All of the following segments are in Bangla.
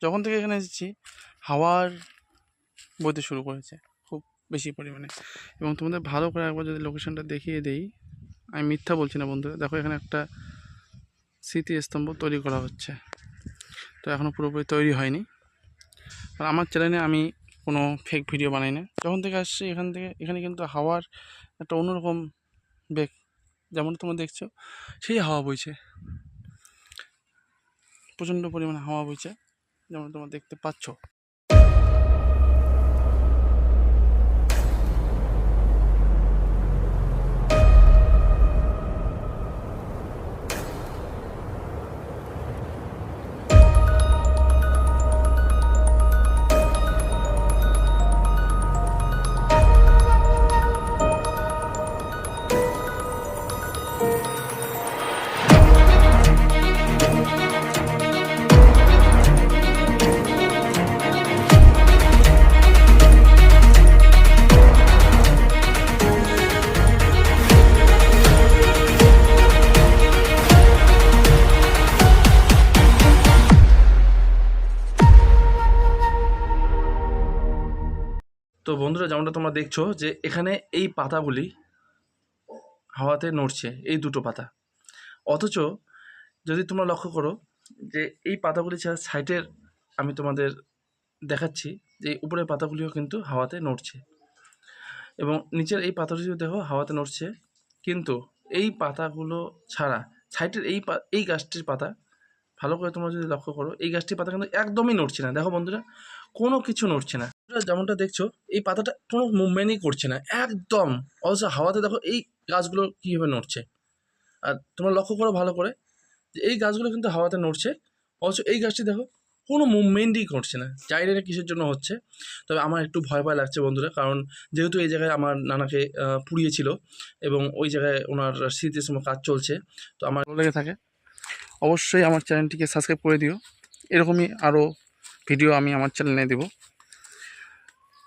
যখন থেকে এখানে এসেছি হাওয়ার বইতে শুরু করেছে খুব বেশি পরিমাণে। এবং তোমাদের ভালো করে একবার যদি লোকেশনটা দেখিয়ে দেই, আমি মিথ্যা বলছি না বন্ধুরা, দেখো এখানে একটা স্মৃতিস্তম্ভ তৈরি করা হচ্ছে। তো এখনও পুরোপুরি তৈরি হয়নি। আর আমার চ্যানেলে আমি কোনো ফেক ভিডিও বানাই না। যখন থেকে আসছি এখানে কিন্তু হাওয়ার একটা অন্যরকম বেগ, যেমন তোমরা দেখছো সেই হাওয়া বইছে, প্রচণ্ড পরিমাণে হাওয়া বইছে যেমন তোমরা দেখতে পাচ্ছ। তো বন্ধুরা, যেমনটা তোমরা দেখছো যে এখানে এই পাতাগুলি হাওয়াতে নড়ছে, এই দুটো পাতা। অথচ যদি তোমরা লক্ষ্য করো যে এই পাতাগুলি ছাড়া সাইডের আমি তোমাদের দেখাচ্ছি যে উপরের পাতাগুলিও কিন্তু হাওয়াতে নড়ছে, এবং নিচের এই পাতাগুলিও দেখো হাওয়াতে নড়ছে। কিন্তু এই পাতাগুলো ছাড়া সাইডের এই গাছটির পাতা ভালো করে তোমরা যদি লক্ষ্য করো, এই গাছটির পাতা কিন্তু একদমই নড়ছে না। দেখো বন্ধুরা, কোনো কিছু নড়ছে না। যেমনটা দেখছো এই পাতাটা কোনো মুভমেন্টই করছে না একদম, অথচ হাওয়াতে দেখো এই গাছগুলো কীভাবে নড়ছে। আর তোমরা লক্ষ্য করো ভালো করে যে এই গাছগুলো কিন্তু হাওয়াতে নড়ছে, অথচ এই গাছটি দেখো কোনো মুভমেন্টই করছে না। জানি না কিসের জন্য হচ্ছে, তবে আমার একটু ভয় লাগছে বন্ধুরা, কারণ যেহেতু এই জায়গায় আমার নানাকে পুড়িয়েছিল এবং ওই জায়গায় ওনার স্মৃতির সময় কাজ চলছে। তো আমার ভালো লেগে থাকে অবশ্যই আমার চ্যানেলটিকে সাবস্ক্রাইব করে দিও। এরকমই আরও ভিডিও আমি আমার চ্যানেলে দেব।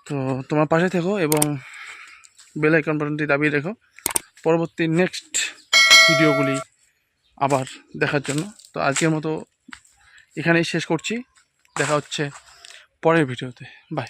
তো তোমার পাশে থেকো এবং বেল আইকন বাটনটি দাবিয়ে রেখো পরবর্তী নেক্সট ভিডিওগুলি আবার দেখার জন্য। তো আজকের মতো এখানেই শেষ করছি, দেখা হচ্ছে পরের ভিডিওতে। বাই।